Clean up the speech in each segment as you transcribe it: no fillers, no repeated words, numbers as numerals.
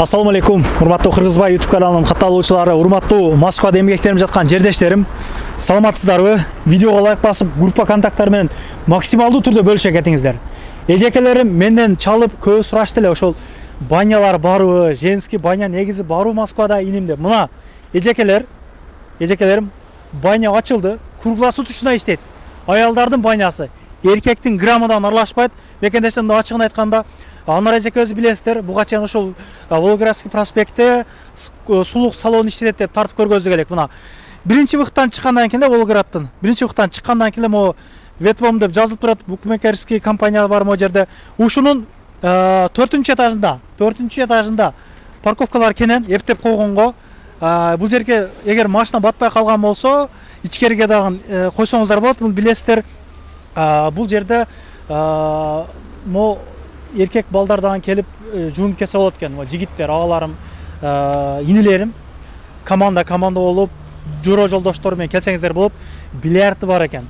Ассаламу алейкум, урматтуу Кыргызбай YouTube каналынын катталуучулары, урматтуу Москвада эмгектенип жаткан жердештерим. Саламатсыздарбы? Видеого лайк басып, группа контакттары менен максималдуу түрдө бөлүшө кетиңиздер. Эжекелерим менден чалып көп сурашты эле, ошол банялар барбы, женский баня негизи барбы Москвада иним деп. Мына эжекелерим баня ачылды, круглосуточно иштейт. Аялдардын банясы, эркектин граммадан аралашпайт. Мекендештер мында ачыгын айтканда, Анар эжекебиз билесиздер, буга чейин ошол Волгоградский проспектте сулук салон иштейт деп тартып көргөздүк элек. Мына биринчи выхтан чыккандан кийин эле Волгоградтын, биринчи выхтан чыккандан кийин эле могу Ветвом деп жазылып турат, букмекерский компания бар могу жерде. Ушунун 4-чү этажында парковкалар кенен эптеп койгонго. Бул жерге эгер машина батпай калган болсо, ичкериге дагы койсоңуздар болот. Бул билесиздер, бул жерде могу эркек балдар дагы келип жуунуп кетсе болот экен. Жигиттер, агаларым, инилерим команда болуп, жора жолдоштор менен келсеңиздер болот. Бильярды бар экен.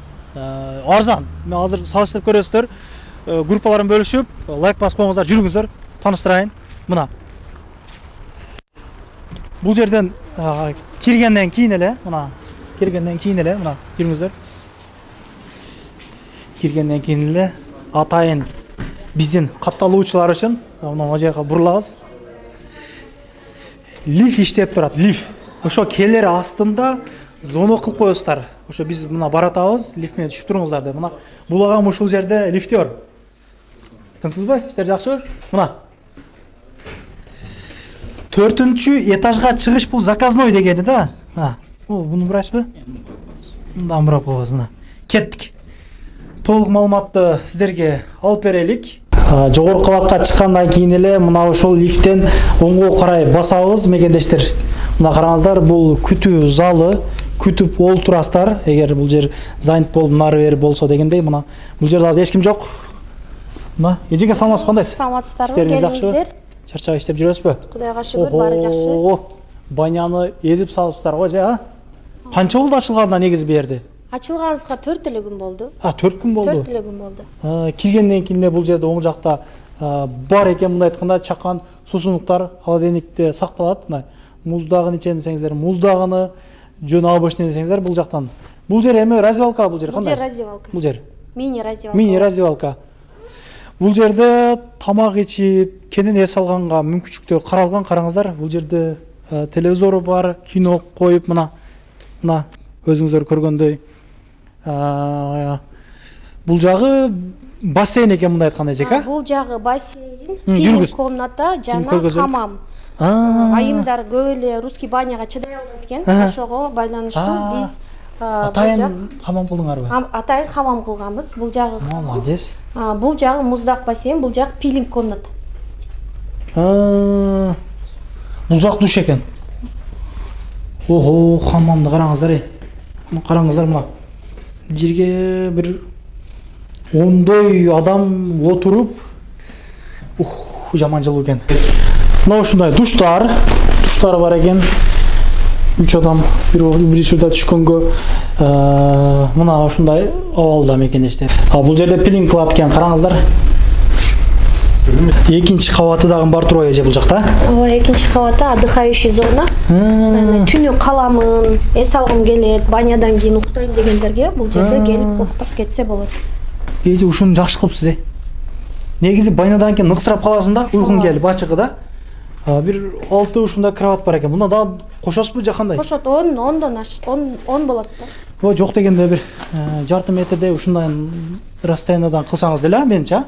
Арзан. Мен азыр салыштырып көрөсүздөр. Группаларын бөлүшүп, лайк басып коюңуздар, жүрүңүздөр. Тааныштырайын. Мына. Бул жерден киргенден кийин эле, мына жүрүңүздөр. Киргенден кийин эле атайын биздин катталуучулар үчүн мына жерге бурулабыз. Лифт иштеп турат, лифт. Ошо келер астында звонок кылып коесуздар. Ошо биз мына баратабыз, лифт менен түшүп туруңуздар деп. Мына бул агам ушул жерде лифтер. Тынсызбы? Иштер жакшыбы? Мына 4-чү этажга чыгыш бул заказной дегени да. Буну бурайсызбы? Мындан бурап коебуз, мына. Кеттик. Толук маалыматты сиздерге алып берелик. Жогорку кабатка чыккандан кийин эле мына ошол лифттен оңго карай басабыз, мекендештер. Мына караңыздар, бул күтүү залы, күтүп олтурасыздар. Эгер бул жер занят болуп нары бери болсо дегендей, мына бул жерде азыр эч ким жок. Мына эжеке саламатсыз, кандайсыз? Саламатсыздарбы, келиңиздер. Чарчап иштеп жүрөсүзбү? Кудайга шүгүр, баары жакшы. Баняны эзип салыпсыздар го же, Канча болду ачылганына негизи бу жерде? Ачылганыбызга 4 эле күн болду. 4 күн болду. 4 эле күн болду. Киргенден кийин бул жерде оң жакта бар экен, мындай айтканда чакан суусундуктар холодильникте сакталат. Мына муздагын ичем десеңиздер, муздагыны, жөн обычный десеңиздер бул жактан. Бул жер эме раздевалка, бул жер кандай? Бул жер раздевалка. Бул жер Мини раздевалка. Бул жерде тамак ичип, кенен эс алганга мүмкүнчүлүктөр каралган. Караңыздар, бул жерде телевизору бар, кино коюп, мына өзүңүздөр көргөндөй. Бул жагы бассейн экен, мындай айтканда эжек, Бул жагы бассейн, пикник комната жана хамам. Айымдар көп эле русский баняга чыдай албайт экен. Ошого байланыштуу биз атайын хамам кылдыңарбы? Атайын хамам кылганбыз. Бул жагы молодец. Бул жагы муздак бассейн, бул жагы пилинг комната. Бул жак душ экен. Ого, хамамды караңыздар. Караңыздар, мына жерге бир 10 адам отуруп, жаман жылуу экен. Мына ушундай душтар бар экен. 3 адам бир учурда түшкөнгө мына ушундай абалда мекендештер. Бул жерде пилинг кылат экен, караңыздар. Экинчи кабаты дагы бар турбайбы эже бул жакта? Ооба, экинчи кабаты отдыхающий зона. Түнү каламын, эс алгым келет, банядан кийин уктайм дегендерге бул жерде келип уктап кетсе болот. Эже ушуну жакшы кылыпсыз, Негизи банядан кийин ыксырап каласың да, уйкуң келип ачыгы да. Бир 6 ушундай кровать бар экен. Мына дагы кошосузбу же кандай? Кошот, 10 болот да. Жок дегенде бир жарты метрдей ушундай расстояниядан кылсаңыз деле, менимче.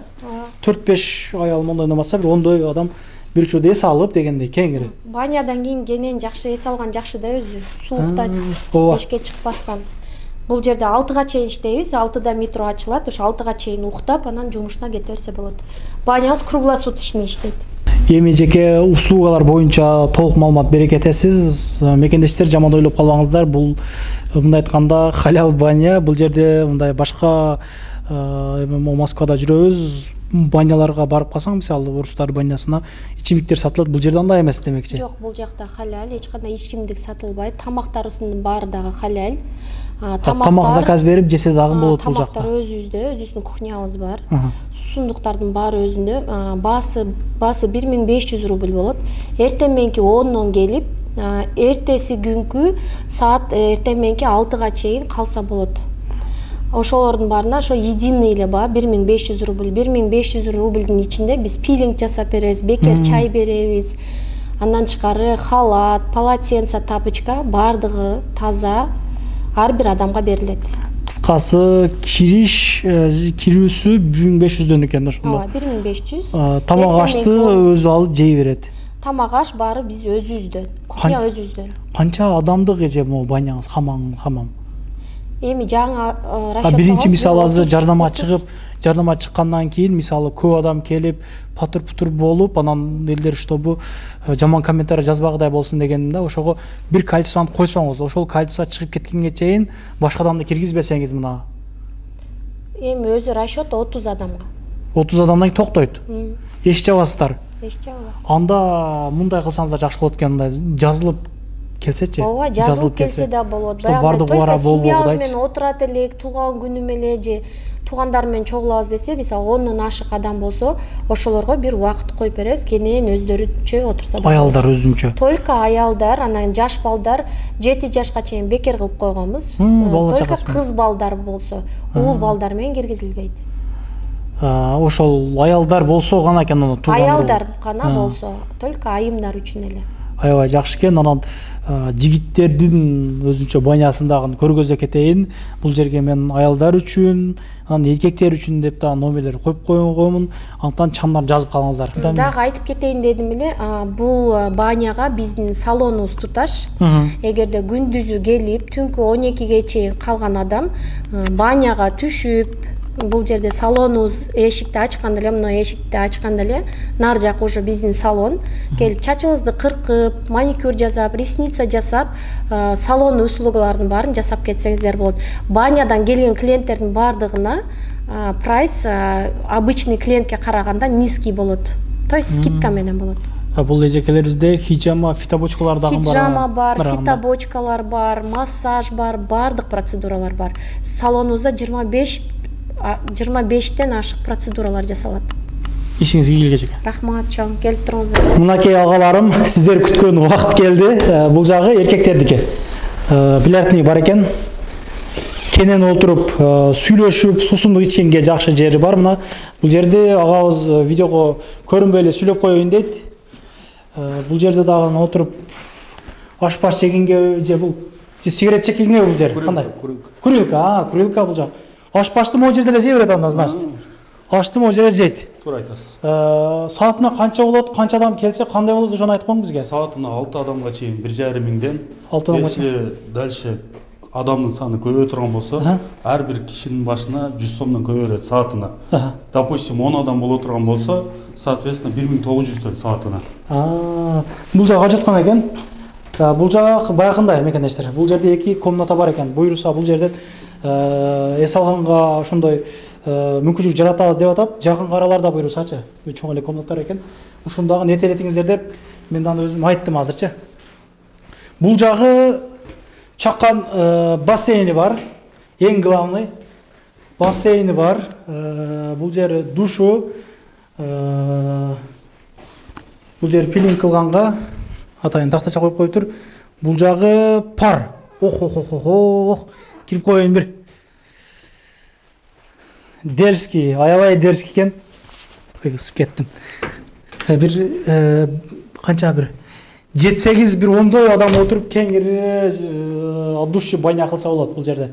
4-5 аял мондай намаса бир 10 адам бир учурда эс алып дегендей кеңири. Банядан кийин кенен жакшы эс алган жакшы да өзү. Сууктан эшикке чыкпастан. Бул жерде 6га чейин иштейбиз. 6да метро ачылат. Ошо 6га чейин уктап, анан жумушуна кете берсе болот. Банябыз круглосуточный иштейт. Эми жеке услугалар боюнча толук маалымат бере кетесиз. Мекендештер, жаман ойлоп калбаңыздар. Бул мындай айтканда халал баня. Бул жерде мындай башка Москвада жүрөбүз. Баняларга барып калсаң, мисалы орустар банясына ичимдиктер сатылат. Бул жерде андай эмес демекчи. Жок, бул жакта халал, эч кандай ичимдик сатылбайт. Тамактарыбыздын баары дагы халал. Тамак заказ берип жесе дагы болот бул жакта. Тамактар өзүбүздүн кухнябыз бар. Суусундуктардын баары өзүндө. Баасы 1500 рубль болот. Эртең мененки 10-дон келип, эртеси күнкү саат эртең мененки 6-га чейин калса болот. Ошолордун баарына ошо единый эле баа 1500 рубль. 1500 рубльдин ичинде биз пилинг жасап беребиз, бекер чай беребиз. Андан тышкары халат, полотенце, тапочка баардыгы таза ар бир адамга берилет. Кыскасы кирүүсү 1500дөн экен ошондо. 1500. Тамак ашты өзү алып жей берет. Тамак аш баары биз өзүбүздөн, кухня өзүбүздөн. Канча адамдык эже могу баняңыз, хамам? Эми жаңы расчет. Биринчи мисалы азыр жардамга чыккандан кийин мисалы көп адам келип патыр-путур болуп, анан элдер штобу жаман комментарий жазбагыдай болсун дегеним да, ошого бир количествону койсоңуз, ошол количество чыгып кеткенге чейин башка адамды киргизбесеңиз мына. Эми өзү расчет 30 адамга. 30 адамдан кийин токтойт. Эч жабасыздар. Эч жабабайм. Анда мындай кылсаңыздар жакшы болот экен, мындай жазылып келсечи. Ооба, жазылып келсе да болот. Бардык бара семьябыз менен отурат элек, туулган күнүм эле же туугандар менен чогулабыз десе, мисалы 10дон ашык адам болсо, ошолорго бир убакыт коюп беребиз, кенен өздөрүнчө отурса да. Аялдар өзүнчө. Только аялдар, анан жаш балдар 7 жашка чейин бекер кылып койгонбуз. Только кыз балдар болсо, уул балдар менен киргизилбейт. Ошол аялдар болсо гана экен аны тууган. Аялдар гана болсо, только айымдар үчүн эле. Аябай жакшы экен. Анан жигиттердин өзүнчө банясындагы көргөзө кетейин. Бул жерге мен аялдар үчүн, анан эркектер үчүн деп да номерлер коюп койгонмун. Антан чамдар жазып калыңыздар. Дагы айтып кетейин дедим эле, бул баняга биздин салонубуз туташ. Эгерде күндүзү келип, түнкү 12ге чейин калган адам баняга түшүп, бул жерде салонубуз эшикти ачканда эле, мына эшикти ачканда эле нар жак уже биздин салон. Келип чачыңызды кыркып, маникюр жасап, ресница жасап, салон услугалардын баарын жасап кетсеңиздер болот. Банядан келген клиенттердин баардыгына прайс обычный клиентке караганда низкий болот. То есть скидка менен болот. Бул эжекелерибизде хиджама, фитобочкалар дагы бар. Хиджама бар, фитобочкалар бар, массаж бар, баардык процедуралар бар. Салонубузда 25тен ашык процедуралар жасалат. Ишиңизге келгечек. Рахмат, чоң, келип туруңуздар. Мынакей агаларым, сиздер күткөн убакыт келди. Бул жагы эркектердики. Билетни бар экен. Кенен отуруп, сүйлөшүп, суусундук ичкенге жакшы жери бар. Мына бул жерде агабыз видеого көрүнбөй эле сүйлөп коеюн дейт. Бул жерде дагы отуруп аш-паш жегенге же бул сигарет чеккенге бул жер кандай? Курилка, курилка бул жак. Аш-пашты могу жерде эле жей берет анда, значит. Ашты могу жерде жейт. Туура айтасыз. Саатына канча болот, канча адам келсе кандай болот, ошону айтып коюң бизге. Саатына 6 адамга чейин 1,5 миңден. 6 адамга чейин. Если дальше адамдын саны көбөйө турган болсо, ар бир кишинин башына 100 сомдон көбөйөрөт саатына. Допустим, 10 адам боло турган болсо, соответственно 1900 саатына. Бул жак ажыткан экен. Бул жак баягындай мекендештер. Бул жерде 2 комната бар экен. Буйруса бул жерде эс алганга ошондой мүмкүнчүлүк жаратабыз деп атат. Жакын араларда буйрусачы. Чоң эле комнаттар экен. Ушундагы нетелетиңиздер деп мен аны өзүм айттым азырчы. Бул жагы чаккан бассейни бар. Эң главный бассейни бар. Бул жер душу. Бул жер пилинг кылганга атайын тактача коюп коюптур. Бул жагы пар. Ох. Кирип коеюн бир. Дерзкий, аябай дерзкий экен. Ысып кеттим. Бир канча бир 7-8 бир ондой адам отуруп кеңири от души баня кылса болот бул жерде.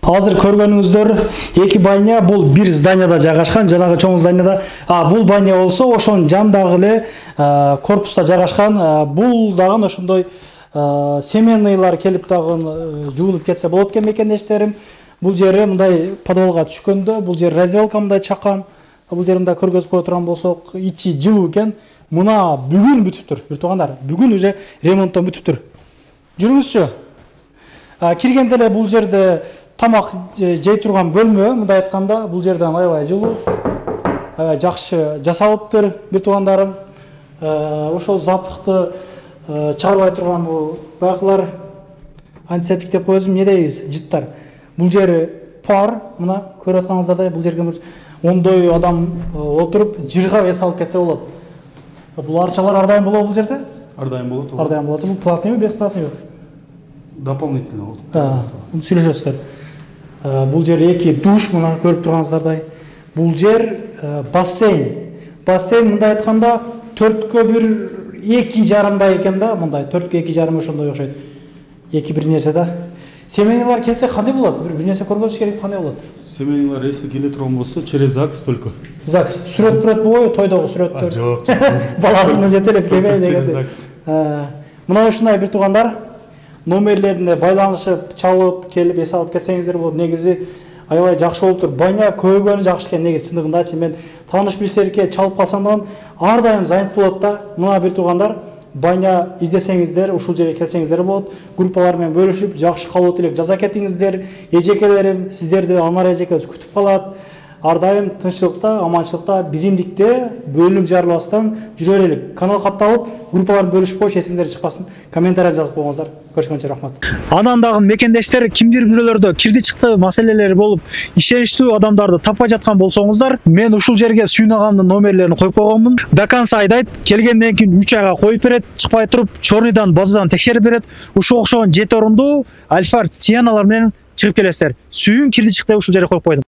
Азыр көргөнүңүздөр 2 баня, бул бир зданияда жайгашкан, жанагы чоң зданияда. Бул баня болсо ошонун жандагы эле корпуста жайгашкан. Бул дагы ошондой семейныйлар келип дагы жуунуп кетсе болот экен мекендештерим. Бул жери мындай подвалга түшкөндө, бул жер развалка мындай чакан. Бул жери мындай көргөзүп кое турган болсок, ичи жылуу экен. Мына бүгүн бүтүптүр, бир туугандар. Бүгүн уже ремонттон бүтүптүр. Жүрүңүзчү. Киргенде эле бул жерде тамак жей турган бөлмө, мындай айтканда, бул жерден аябай жылуу. Аябай жакшы жасалыптыр, бир туугандарым. Ошол запахты чыгарбай турган бул баягылар антисептик деп коебуз, эмне дейбиз, жыттар. Бул жери пар, мына көрүп атканыңыздардай, бул жерге ондой адам отуруп жырга эс алып кетсе болот. Бул арчалар ар дайым болобу бул жерде? Ар дайым болот. Ар дайым болот. Бул платныйбы, бесплатныйбы? Дополнительно болот. Муну сүйлөшөсүздөр. Бул жер 2 душ, мына көрүп турганыңыздардай. Бул жер бассейн. Бассейн мындай айтканда 4-1 2,5 экен да, мындай 4-2,5 ошондой окшойт. 2 бир нерсе да. Семейныйлар келсе кандай болот? Бир нерсе көрбөш керек, кандай болот? Семейныйлар если келе турган болсо, через ЗАГС только. ЗАГС. Сүрөт болбойбу, тойдогу сүрөттөр? Жок. Баласына жетелеп келбей деген. Через ЗАГС. Мына ушундай бир туугандар номерлерине байланышып, чалып, келип эс алып кетсеңиздер болот. Негизи аябай жакшы болуп тур. Байня көйгөнү жакшы экен, негизи чындыгындачы. Мен тааныш билсерке чалып калсам да ар дайым занят болот да. Мына бир туугандар байня издесеңиздер, ушул жерге келсеңиздер болот. Группалар менен бөлүшүп, жакшы калуу тилек жаза кетиңиздер. Эжекелерим сиздерди Анар эжекебиз күтүп калат. Ар дайым тынччылыкта, аманчылыкта, биримдикте бөлүнүп жарылбастан жүрө берелик. Канал катталып, группаларды бөлүшүп коюш, эсиңиздер чыкпасын. Комментарий жазып коюңуздар. Көрүшкөнчө рахмат. Анан дагы мекендештер кимдир бирөөлөрдө кирди чыкты маселелери болуп, ишеништүү адамдарды таппай жаткан болсоңуздар, мен ушул жерге Сүйүн агамдын номерлерин коюп койгонмун. До конца айдайт, келгенден кийин 3 айга коюп берет, чыкпай туруп, чорныйдан, базадан текшерип берет. Ушул окшогон 7 орундуу Альфард Сиеналар менен чыгып келесиздер. Сүйүн кирди чыкты ушул жерге коюп койдум.